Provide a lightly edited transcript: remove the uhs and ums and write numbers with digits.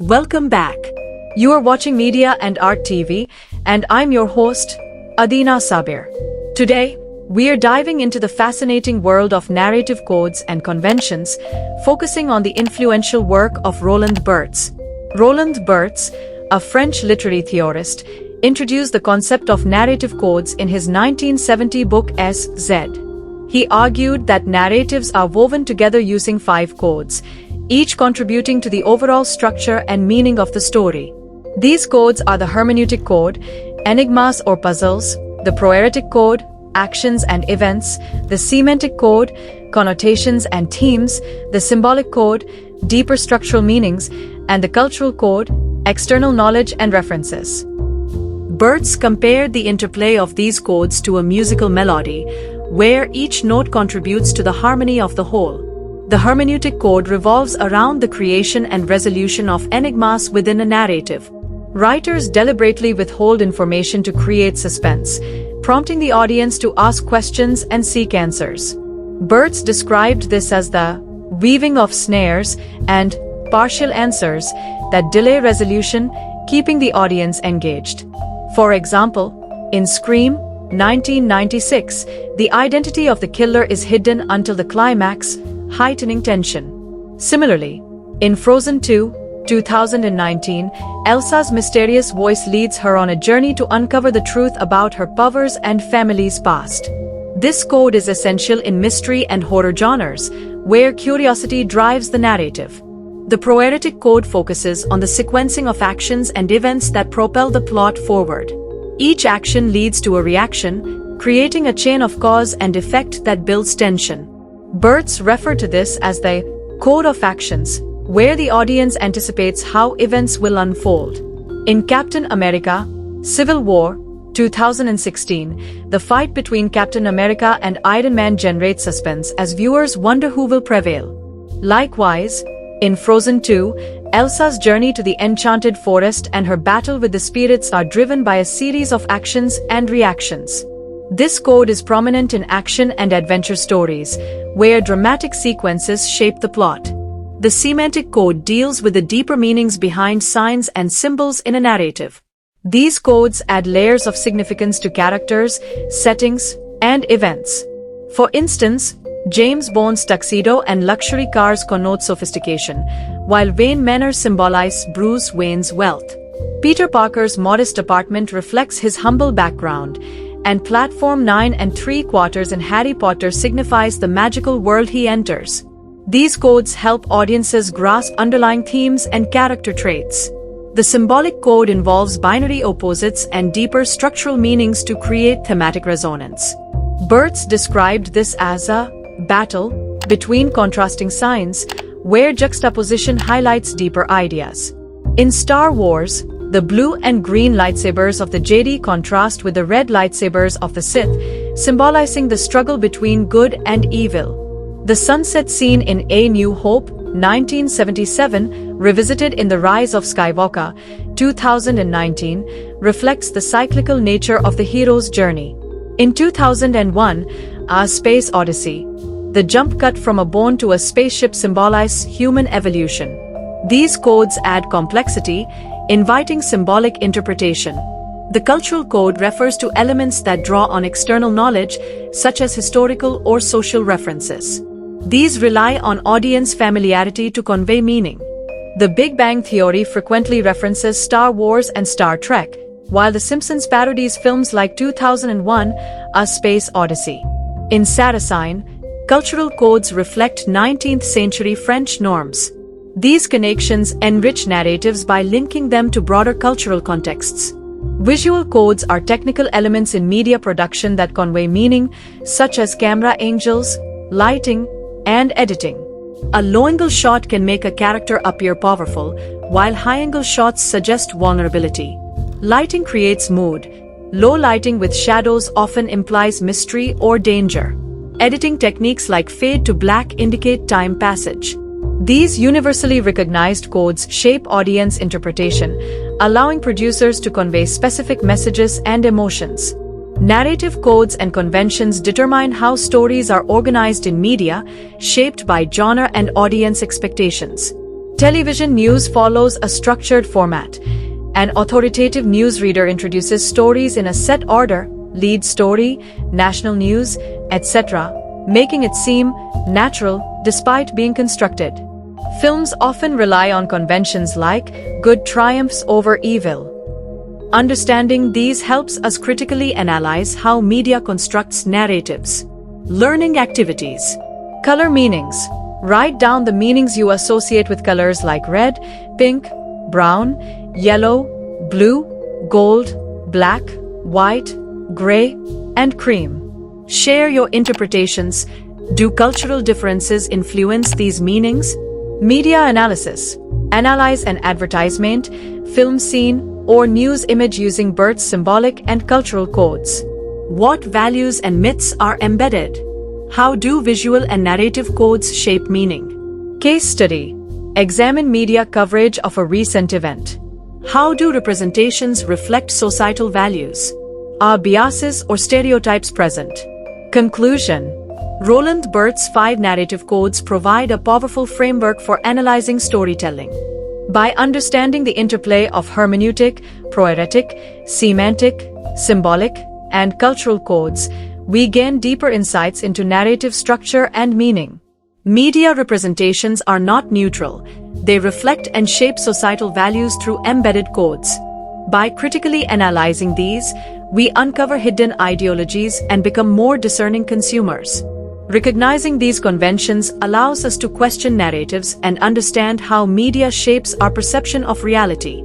Welcome back. You are watching Media and Art TV, and I'm your host, Adina Sabir. Today, we are diving into the fascinating world of narrative codes and conventions, focusing on the influential work of Roland Barthes. Roland Barthes, a French literary theorist, introduced the concept of narrative codes in his 1970 book S.Z. He argued that narratives are woven together using 5 codes, each contributing to the overall structure and meaning of the story. These codes are the Hermeneutic code, enigmas or puzzles, the Proairetic code, actions and events, the semantic code, connotations and themes, the symbolic code, deeper structural meanings, and the cultural code, external knowledge and references. Barthes compared the interplay of these codes to a musical melody, where each note contributes to the harmony of the whole. The Hermeneutic code revolves around the creation and resolution of enigmas within a narrative. Writers deliberately withhold information to create suspense, prompting the audience to ask questions and seek answers. Barthes described this as the weaving of snares and partial answers that delay resolution, keeping the audience engaged. For example, in Scream, 1996, the identity of the killer is hidden until the climax, heightening tension. Similarly, in Frozen 2, 2019, Elsa's mysterious voice leads her on a journey to uncover the truth about her powers and family's past. This code is essential in mystery and horror genres, where curiosity drives the narrative. The Proairetic code focuses on the sequencing of actions and events that propel the plot forward. Each action leads to a reaction, creating a chain of cause and effect that builds tension. Barthes referred to this as the code of actions, where the audience anticipates how events will unfold. In Captain America: Civil War, 2016, the fight between Captain America and Iron Man generates suspense as viewers wonder who will prevail. Likewise, in Frozen 2, Elsa's journey to the enchanted forest and her battle with the spirits are driven by a series of actions and reactions. This code is prominent in action and adventure stories, where dramatic sequences shape the plot. The semantic code deals with the deeper meanings behind signs and symbols in a narrative. These codes add layers of significance to characters, settings, and events. For instance, James Bond's tuxedo and luxury cars connote sophistication, while Wayne Manor symbolize Bruce Wayne's wealth. Peter Parker's modest apartment reflects his humble background, and Platform 9 3/4 in Harry Potter signifies the magical world he enters. These codes help audiences grasp underlying themes and character traits. The symbolic code involves binary opposites and deeper structural meanings to create thematic resonance. Barthes described this as a battle between contrasting signs, where juxtaposition highlights deeper ideas. In Star Wars, the blue and green lightsabers of the Jedi contrast with the red lightsabers of the Sith, symbolizing the struggle between good and evil. The sunset scene in A New Hope, 1977, revisited in The Rise of Skywalker, 2019, reflects the cyclical nature of the hero's journey. In 2001, A Space Odyssey, the jump cut from a bone to a spaceship symbolizes human evolution. These codes add complexity, inviting symbolic interpretation. The cultural code refers to elements that draw on external knowledge, such as historical or social references. These rely on audience familiarity to convey meaning. The Big Bang Theory frequently references Star Wars and Star Trek, while The Simpsons parodies films like 2001, A Space Odyssey. In Saracen, cultural codes reflect 19th-century French norms. These connections enrich narratives by linking them to broader cultural contexts. Visual codes are technical elements in media production that convey meaning, such as camera angles, lighting, and editing. A low-angle shot can make a character appear powerful, while high-angle shots suggest vulnerability. Lighting creates mood. Low lighting with shadows often implies mystery or danger. Editing techniques like fade to black indicate time passage. These universally recognized codes shape audience interpretation, allowing producers to convey specific messages and emotions. Narrative codes and conventions determine how stories are organized in media, shaped by genre and audience expectations. Television news follows a structured format. An authoritative newsreader introduces stories in a set order, lead story, national news, etc., making it seem natural despite being constructed. Films often rely on conventions like good triumphs over evil. Understanding these helps us critically analyze how media constructs narratives. Learning activities. Color meanings. Write down the meanings you associate with colors like red, pink, brown, yellow, blue, gold, black, white, gray, and cream. Share your interpretations. Do cultural differences influence these meanings? Media analysis. Analyze an advertisement, film scene, or news image using Barthes' symbolic and cultural codes. What values and myths are embedded? How do visual and narrative codes shape meaning? Case study. Examine media coverage of a recent event. How do representations reflect societal values? Are biases or stereotypes present? Conclusion. Roland Barthes' 5 narrative codes provide a powerful framework for analyzing storytelling. By understanding the interplay of hermeneutic, proairetic, semantic, symbolic, and cultural codes, we gain deeper insights into narrative structure and meaning. Media representations are not neutral. They reflect and shape societal values through embedded codes. By critically analyzing these, we uncover hidden ideologies and become more discerning consumers. Recognizing these conventions allows us to question narratives and understand how media shapes our perception of reality.